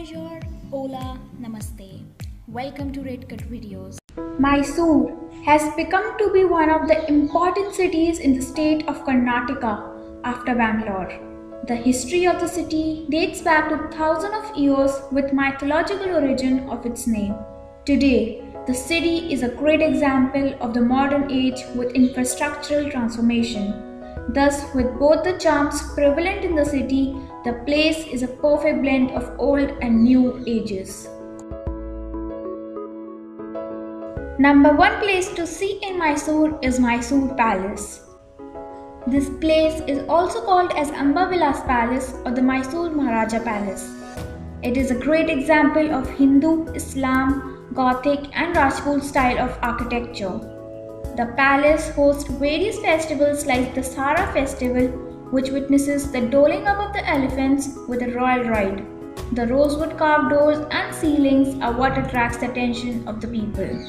Bonjour, hola, namaste. Welcome to Red Cut Videos. Mysore has become to be one of the important cities in the state of Karnataka after Bangalore. The history of the city dates back to thousands of years with mythological origin of its name. Today, the city is a great example of the modern age with infrastructural transformation. Thus, with both the charms prevalent in the city, the place is a perfect blend of old and new ages. Number one place to see in Mysore is Mysore Palace. This place is also called as Amba Vilas Palace or the Mysore Maharaja Palace. It is a great example of Hindu, Islam, Gothic and Rajput style of architecture. The palace hosts various festivals like the Sara festival, which witnesses the doling up of the elephants with a royal ride. The rosewood carved doors and ceilings are what attracts the attention of the people.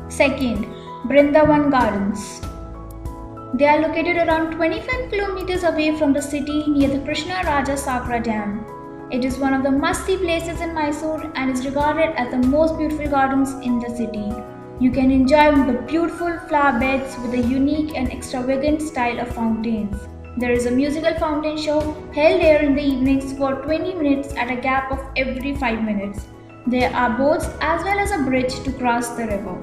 Second, Brindavan Gardens. They are located around 25 kilometers away from the city near the Krishna Raja Sagar Dam. It is one of the must-see places in Mysore and is regarded as the most beautiful gardens in the city. You can enjoy the beautiful flower beds with a unique and extravagant style of fountains. There is a musical fountain show held here in the evenings for 20 minutes at a gap of every 5 minutes. There are boats as well as a bridge to cross the river.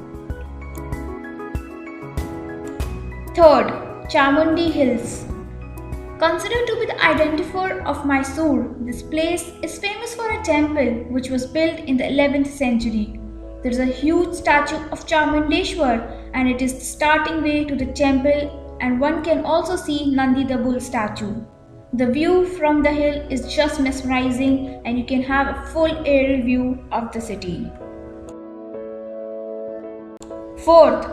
Third, Chamundi Hills. Considered to be the identifier of Mysore, this place is famous for a temple which was built in the 11th century. There is a huge statue of Chamundeshwar and it is the starting way to the temple, and one can also see Nandi the bull statue. The view from the hill is just mesmerizing and you can have a full aerial view of the city. Fourth,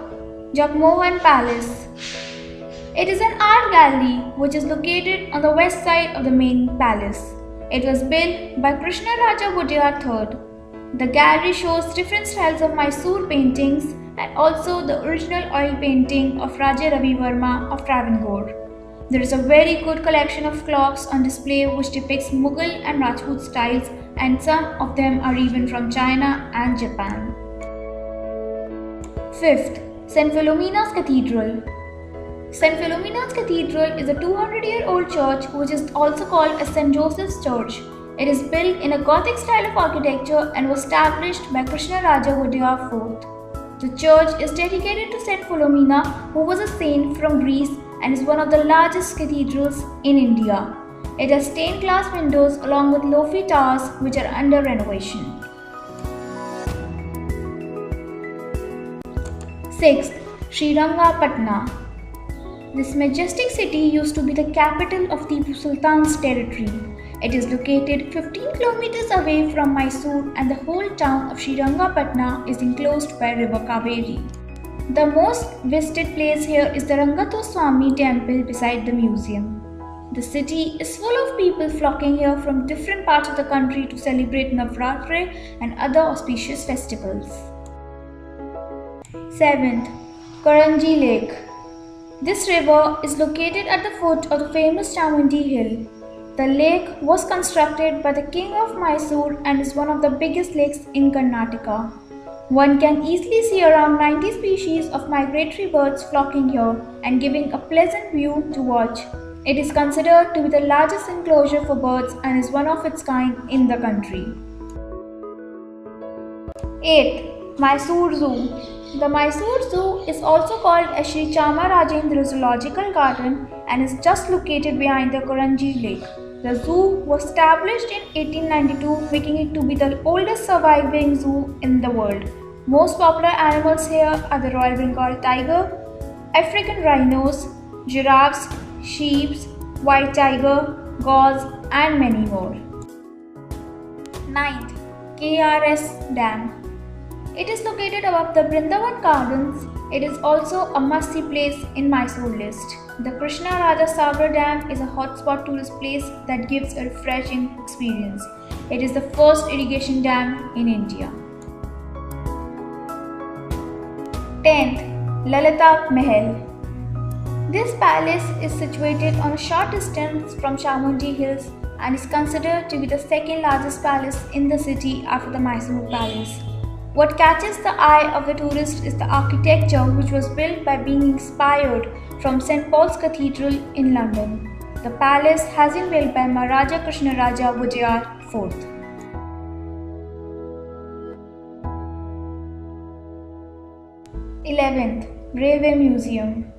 Jagmohan Palace. It is an art gallery which is located on the west side of the main palace. It was built by Krishna Raja Wodeyar III. The gallery shows different styles of Mysore paintings and also the original oil painting of Raja Ravi Verma of Travancore. There is a very good collection of clocks on display which depicts Mughal and Rajput styles, and some of them are even from China and Japan. Fifth, St. Philomena's Cathedral. St. Philomena's Cathedral is a 200-year-old church which is also called as St. Joseph's Church. It is built in a Gothic style of architecture and was established by Krishna Raja Wodeyar IV. The church is dedicated to St. Philomena, who was a saint from Greece and is one of the largest cathedrals in India. It has stained glass windows along with lofty towers which are under renovation. Sixth, Srirangapatna. This majestic city used to be the capital of Tipu Sultan's territory. It is located 15 kilometers away from Mysore and the whole town of Srirangapatna is enclosed by river Kaveri. The most visited place here is the Rangathoswamy temple beside the museum. The city is full of people flocking here from different parts of the country to celebrate Navratri and other auspicious festivals. 7th, Karanji Lake. This river is located at the foot of the famous Chamundi Hill. The lake was constructed by the king of Mysore and is one of the biggest lakes in Karnataka. One can easily see around 90 species of migratory birds flocking here and giving a pleasant view to watch. It is considered to be the largest enclosure for birds and is one of its kind in the country. 8th, Mysore Zoo. The Mysore Zoo is also called as Sri Chamarajendra Zoological Garden and is just located behind the Karanji Lake. The zoo was established in 1892, making it to be the oldest surviving zoo in the world. Most popular animals here are the Royal Bengal tiger, African rhinos, giraffes, sheep, white tiger, gazelles and many more. 9th, KRS Dam. It is located above the Brindavan Gardens. It is also a must-see place in Mysore list. The Krishna Raja Sagar Dam is a hotspot tourist place that gives a refreshing experience. It is the first irrigation dam in India. 10th, Lalita Mahal. This palace is situated on a short distance from Chamundi Hills and is considered to be the second largest palace in the city after the Mysore Palace. What catches the eye of the tourist is the architecture, which was built by being inspired from St. Paul's Cathedral in London. The palace has been built by Maharaja Krishnaraja Vajayar IV. Eleventh, Railway Museum.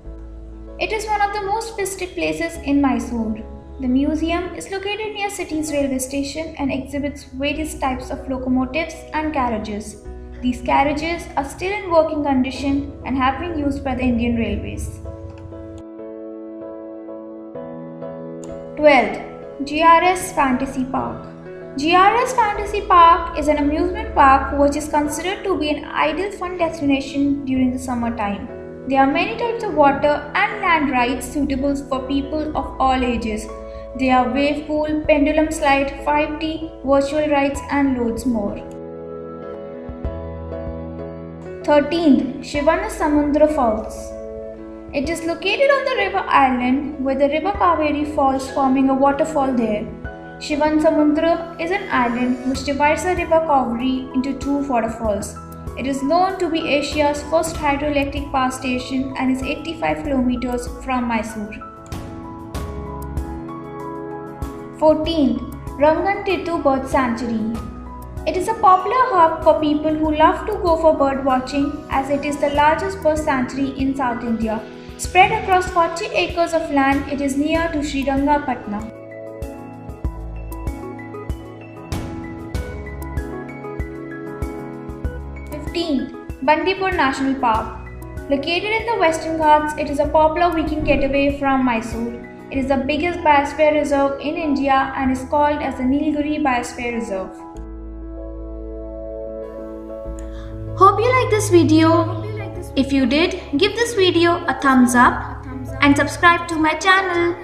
It is one of the most visited places in Mysore. The museum is located near city's railway station and exhibits various types of locomotives and carriages. These carriages are still in working condition and have been used by the Indian Railways. 12th, GRS Fantasy Park. GRS Fantasy Park is an amusement park which is considered to be an ideal fun destination during the summertime. There are many types of water and land rides suitable for people of all ages. There are wave pool, pendulum slide, 5T, virtual rides and loads more. 13th, Shivanasamudra Falls. It is located on the river island where the river Kaveri falls, forming a waterfall there. Shivanasamudra is an island which divides the river Kaveri into two waterfalls. It is known to be Asia's first hydroelectric power station and is 85 kilometers from Mysore. 14th, Rangantittu Bird Sanctuary. It is a popular hub for people who love to go for bird watching, as it is the largest bird sanctuary in South India. Spread across 40 acres of land, it is near to Srirangapatna. 15th, Bandipur National Park. Located in the Western Ghats, it is a popular weekend getaway from Mysore. It is the biggest biosphere reserve in India and is called as the Nilgiri Biosphere Reserve. Hope you like this video. If you did, give this video a thumbs up and subscribe to my channel.